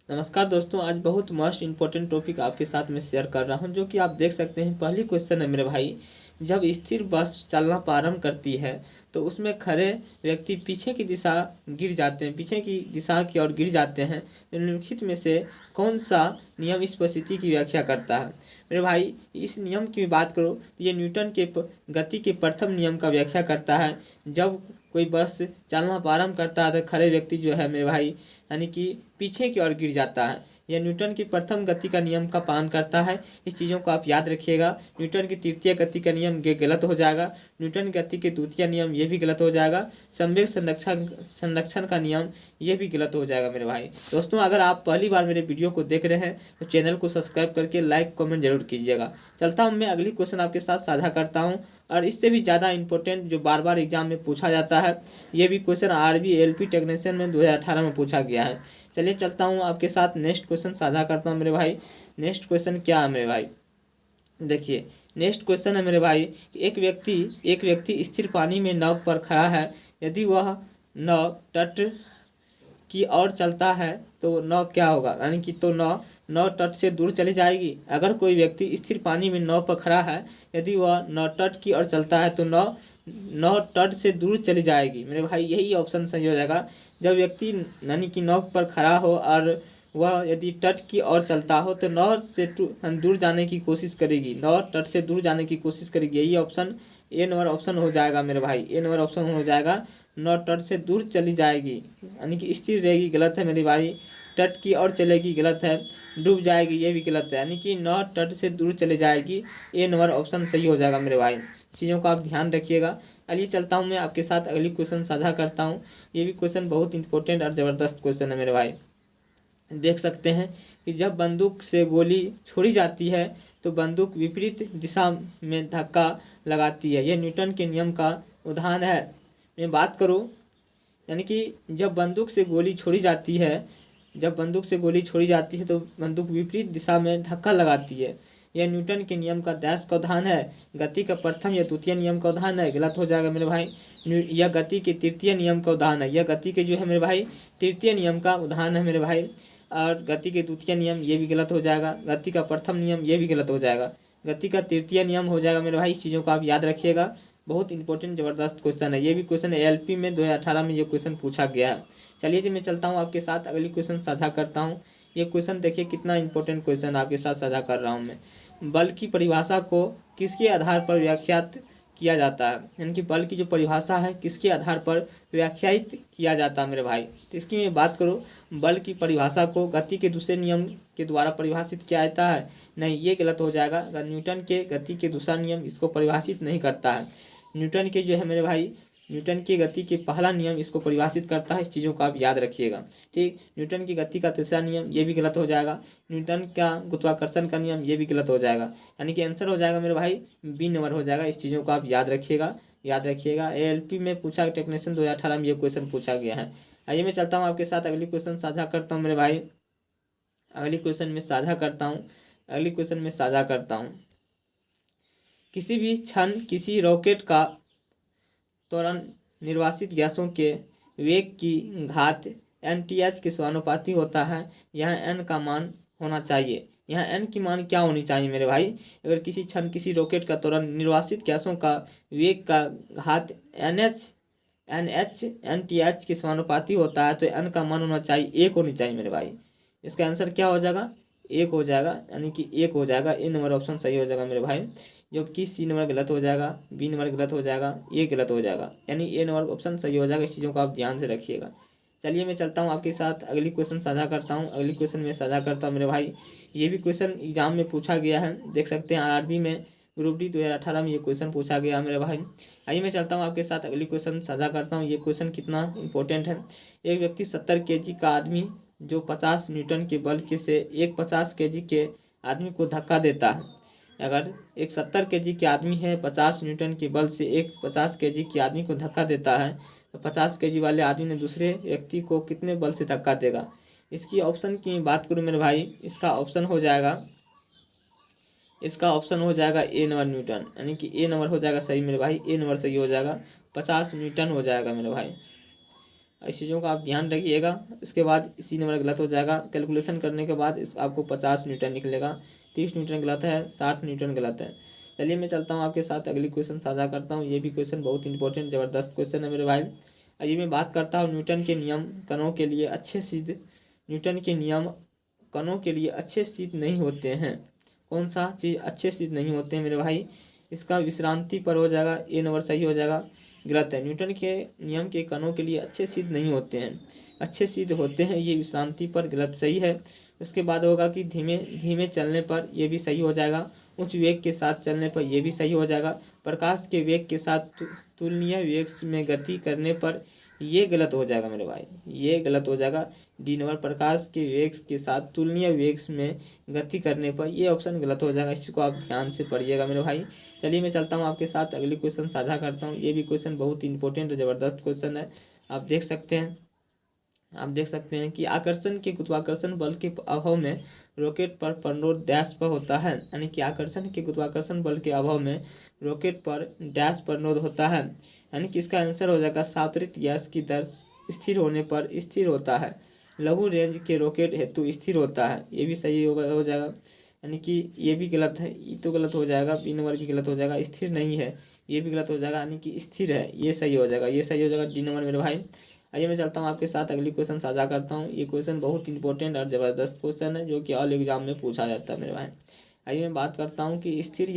नमस्कार दोस्तों, आज बहुत मस्ट इम्पोर्टेंट टॉपिक आपके साथ में शेयर कर रहा हूं, जो कि आप देख सकते हैं। पहली क्वेश्चन है मेरे भाई, जब स्थिर बस चलना प्रारंभ करती है तो उसमें खड़े व्यक्ति पीछे की दिशा गिर जाते हैं, पीछे की दिशा की ओर गिर जाते हैं। तो निम्नलिखित में से कौन सा नियम इस परिस्थिति की व्याख्या करता है? मेरे भाई, इस नियम की बात करो तो ये न्यूटन के गति के प्रथम नियम का व्याख्या करता है। जब कोई बस चलना प्रारंभ करता है तो खड़े व्यक्ति जो है मेरे भाई, यानी कि पीछे की ओर गिर जाता है। यह न्यूटन की प्रथम गति का नियम का पालन करता है। इस चीज़ों को आप याद रखिएगा। न्यूटन की तृतीय गति का नियम ये गलत हो जाएगा। न्यूटन गति के द्वितीय नियम ये भी गलत हो जाएगा। संवेग संरक्षण संरक्षण का नियम ये भी गलत हो जाएगा मेरे भाई। दोस्तों, अगर आप पहली बार मेरे वीडियो को देख रहे हैं तो चैनल को सब्सक्राइब करके लाइक कमेंट जरूर कीजिएगा। चलता हूँ मैं अगली क्वेश्चन आपके साथ साझा करता हूँ, और इससे भी ज़्यादा इंपॉर्टेंट जो बार बार एग्जाम में पूछा जाता है। ये भी क्वेश्चन आरबी एलपी टेक्नीशियन में 2018 में पूछा गया है। चलिए चलता हूँ आपके साथ नेक्स्ट क्वेश्चन साझा करता हूँ मेरे भाई। नेक्स्ट क्वेश्चन क्या है मेरे भाई? देखिए, नेक्स्ट क्वेश्चन है मेरे भाई कि एक व्यक्ति स्थिर पानी में नाव पर खड़ा है। यदि वह नाव तट की ओर चलता है तो नाव क्या होगा? यानी कि तो नाव नाव तट से दूर चली जाएगी। अगर कोई व्यक्ति स्थिर पानी में नाव पर खड़ा है, यदि वह नाव तट की ओर चलता है तो नाव नाव तट से दूर चली जाएगी। मेरे भाई, यही ऑप्शन सही हो जाएगा। जब व्यक्ति यानी कि नाव पर खड़ा हो और वह यदि तट की ओर चलता हो तो नाव से दूर जाने की कोशिश करेगी, नाव तट से दूर जाने की कोशिश करेगी। यही ऑप्शन ए नंबर ऑप्शन हो जाएगा मेरे भाई। ए नंबर ऑप्शन हो जाएगा, नाव तट से दूर चली जाएगी, यानी कि स्थिर रहेगी, गलत है मेरी भाई। तट की ओर चलेगी, गलत है। डूब जाएगी, ये भी गलत है, यानी कि नाव तट से दूर चले जाएगी। ए नंबर ऑप्शन सही हो जाएगा मेरे भाई। चीज़ों का आप ध्यान रखिएगा। चलिए चलता हूँ मैं आपके साथ अगली क्वेश्चन साझा करता हूँ। ये भी क्वेश्चन बहुत इंपॉर्टेंट और ज़बरदस्त क्वेश्चन है मेरे भाई। देख सकते हैं कि जब बंदूक से गोली छोड़ी जाती है तो बंदूक विपरीत दिशा में धक्का लगाती है। यह न्यूटन के नियम का उदाहरण है। मैं बात करूं, यानी कि जब बंदूक से गोली छोड़ी जाती है तो बंदूक विपरीत दिशा में धक्का लगाती है। यह न्यूटन के नियम का डैश का उदाहरण है। गति का प्रथम या द्वितीय नियम का उदाहरण है, गलत हो जाएगा मेरे भाई। यह गति के तृतीय नियम का उदाहरण है। यह गति के जो है मेरे भाई तृतीय नियम का उदाहरण है मेरे भाई। और गति के द्वितीय नियम ये भी गलत हो जाएगा। गति का प्रथम नियम ये भी गलत हो जाएगा। गति का तृतीय नियम हो जाएगा मेरे भाई। इस चीज़ों को आप याद रखिएगा। बहुत इंपॉर्टेंट ज़बरदस्त क्वेश्चन है। ये भी क्वेश्चन एलपी में 2018 में ये क्वेश्चन पूछा गया है। चलिए जी, मैं चलता हूँ आपके साथ अगली क्वेश्चन साझा करता हूँ। ये क्वेश्चन देखिए कितना इंपॉर्टेंट क्वेश्चन आपके साथ साझा कर रहा हूँ मैं। बल की परिभाषा को किसके आधार पर व्याख्यात किया जाता है? यानी कि बल की जो परिभाषा है किसके आधार पर व्याख्यायित किया जाता है मेरे भाई? तो इसकी मैं बात करूँ, बल की परिभाषा को गति के दूसरे नियम के द्वारा परिभाषित किया जाता है। नहीं, ये गलत हो जाएगा। न्यूटन के गति के दूसरा नियम इसको परिभाषित नहीं करता है। न्यूटन के जो है मेरे भाई, न्यूटन की गति के पहला नियम इसको परिभाषित करता है। इस चीज़ों को आप याद रखिएगा। ठीक, न्यूटन की गति का तीसरा नियम ये भी गलत हो जाएगा। न्यूटन का गुरुत्वाकर्षण का नियम ये भी गलत हो जाएगा। यानी कि आंसर हो जाएगा मेरे भाई बी नंबर हो जाएगा। इस चीज़ों को आप याद रखिएगा, याद रखिएगा। एएलपी में पूछा, टेक्नीशियन 2018 में ये क्वेश्चन पूछा गया है। आइए मैं चलता हूँ आपके साथ अगली क्वेश्चन साझा करता हूँ मेरे भाई। अगली क्वेश्चन में साझा करता हूँ। किसी भी क्षण किसी रॉकेट का त्वरण निर्वासित गैसों के वेग की घात NTH के समानुपाती होता है। यहाँ n का मान होना चाहिए। यहाँ n की मान क्या होनी चाहिए मेरे भाई? अगर किसी क्षण किसी रॉकेट का त्वरण निर्वासित गैसों का वेग का घात NH NTH के समानुपाती होता है तो n का मान होना चाहिए 1 होनी चाहिए मेरे भाई। इसका आंसर क्या हो जाएगा? 1 हो जाएगा, यानी कि 1 हो जाएगा। ए नंबर ऑप्शन सही हो जाएगा मेरे भाई। जबकि सी नंबर गलत हो जाएगा, बी नंबर गलत हो जाएगा, ए गलत हो जाएगा, यानी ए नंबर ऑप्शन सही हो जाएगा। इस चीज़ों को आप ध्यान से रखिएगा। चलिए मैं चलता हूँ आपके साथ अगली क्वेश्चन साझा करता हूँ। अगली क्वेश्चन में साझा करता हूँ मेरे भाई। ये भी क्वेश्चन एग्जाम में पूछा गया है, देख सकते हैं आरआरबी में ग्रुप डी 2018 में ये क्वेश्चन पूछा गया मेरे भाई। आइए मैं चलता हूँ आपके साथ अगली क्वेश्चन साझा करता हूँ। ये क्वेश्चन कितना इंपॉर्टेंट है। एक व्यक्ति 70 kg का आदमी जो 50 न्यूटन के बल के से एक 50 kg के आदमी को धक्का देता है। अगर एक 70 kg के आदमी है, 50 न्यूटन के बल से एक 50 kg के आदमी को धक्का देता है, तो 50 kg वाले आदमी ने दूसरे व्यक्ति को कितने बल से धक्का देगा? इसकी ऑप्शन की बात करूं मेरे भाई, इसका ऑप्शन हो जाएगा ए नंबर न्यूटन, यानी कि ए नंबर हो जाएगा सही मेरे भाई। ए नंबर सही हो जाएगा, 50 न्यूटन हो जाएगा मेरे भाई। इस चीज़ों का आप ध्यान रखिएगा। इसके बाद इसी नंबर गलत हो जाएगा। कैलकुलेशन करने के बाद इस आपको 50 न्यूटन निकलेगा। 30 न्यूटन गलत है, 60 न्यूटन गलत है। चलिए मैं चलता हूँ आपके साथ अगली क्वेश्चन साझा करता हूँ। ये भी क्वेश्चन बहुत इंपॉर्टेंट ज़बरदस्त क्वेश्चन है मेरे भाई। आइए मैं बात करता हूँ न्यूटन के नियम कणों के लिए अच्छे सिद्ध। न्यूटन के नियम कणों के लिए अच्छे सिद्ध नहीं होते हैं। कौन सा चीज़ अच्छे सिद्ध नहीं होते हैं मेरे भाई? इसका विश्रांति पर हो जाएगा, ए नंबर सही हो जाएगा। गलत है। न्यूटन के नियम के कणों के लिए अच्छे सिद्ध नहीं होते हैं, अच्छे सिद्ध होते हैं ये विश्रांति पर। गलत सही है। उसके बाद होगा कि धीमे धीमे चलने पर, ये भी सही हो जाएगा। उच्च वेग के साथ चलने पर, ये भी सही हो जाएगा। प्रकाश के वेग के साथ तुलनीय वेग में गति करने पर, ये गलत हो जाएगा मेरे भाई, ये गलत हो जाएगा। डी नंबर प्रकाश के वेग के साथ तुलनीय वेग में गति करने पर, ये ऑप्शन गलत हो जाएगा। इसको आप ध्यान से पढ़िएगा मेरे भाई। चलिए मैं चलता हूँ आपके साथ अगली क्वेश्चन साझा करता हूँ। ये भी क्वेश्चन बहुत इंपॉर्टेंट और ज़बरदस्त क्वेश्चन है। आप देख सकते हैं, आप देख सकते हैं कि आकर्षण के गुरुत्वाकर्षण बल के अभाव में रॉकेट पर परनोद डैश पर होता है। यानी कि आकर्षण के गुरुत्वाकर्षण बल के अभाव में रॉकेट पर डैश परनोद होता है। यानी कि इसका आंसर हो जाएगा सावरित गैस की दर स्थिर होने पर स्थिर होता है। लघु रेंज के रॉकेट हेतु स्थिर होता है। ये भी सही हो जाएगा। यानी कि ये भी गलत है, ये तो गलत हो जाएगा। बी नंबर भी गलत हो जाएगा। स्थिर नहीं है, ये भी गलत हो जाएगा। यानी कि स्थिर है, ये सही हो जाएगा, ये सही हो जाएगा। डी नंबर मेरे भाई। आइए मैं चलता हूँ आपके साथ अगली क्वेश्चन साझा करता हूँ। ये क्वेश्चन बहुत इंपॉर्टेंट और ज़बरदस्त क्वेश्चन है जो कि ऑल एग्जाम में पूछा जाता है मेरे भाई। आइए मैं बात करता हूँ कि स्थिर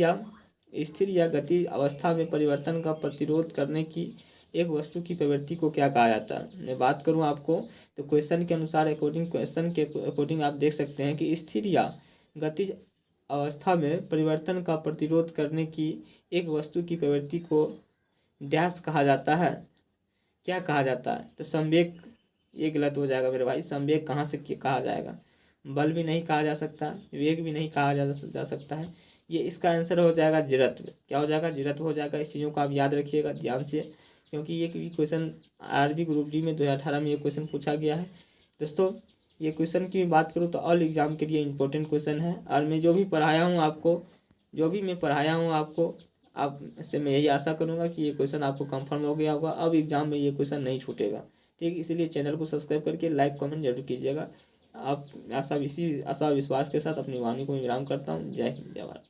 या गति अवस्था में परिवर्तन का प्रतिरोध करने की एक वस्तु की प्रवृत्ति को क्या कहा जाता है। मैं बात करूँ आपको तो क्वेश्चन के अनुसार, क्वेश्चन के अकॉर्डिंग आप देख सकते हैं कि स्थिर या गति अवस्था में परिवर्तन का प्रतिरोध करने की एक वस्तु की प्रवृत्ति को डैश कहा जाता है। क्या कहा जाता है? तो संवेग, ये गलत हो जाएगा मेरे भाई। संवेग कहाँ से कहा जाएगा? बल भी नहीं कहा जा सकता, वेग भी नहीं कहा जा सकता है। ये इसका आंसर हो जाएगा जड़त्व। क्या हो जाएगा? जड़त्व हो जाएगा। इस चीज़ों को आप याद रखिएगा ध्यान से, क्योंकि ये क्वेश्चन आरबी ग्रुप डी में 2018 में ये क्वेश्चन पूछा गया है। दोस्तों ये क्वेश्चन की बात करूँ तो ऑल एग्जाम के लिए इंपॉर्टेंट क्वेश्चन है। और मैं जो भी पढ़ाया हूँ आपको, जो भी मैं पढ़ाया हूँ आपको, आप से मैं यही आशा करूँगा कि ये क्वेश्चन आपको कंफर्म हो गया होगा। अब एग्जाम में ये क्वेश्चन नहीं छूटेगा। ठीक, इसीलिए चैनल को सब्सक्राइब करके लाइक कमेंट जरूर कीजिएगा। आप इसी आशा विश्वास के साथ अपनी वाणी को विराम करता हूँ। जय हिंद, जय भारत।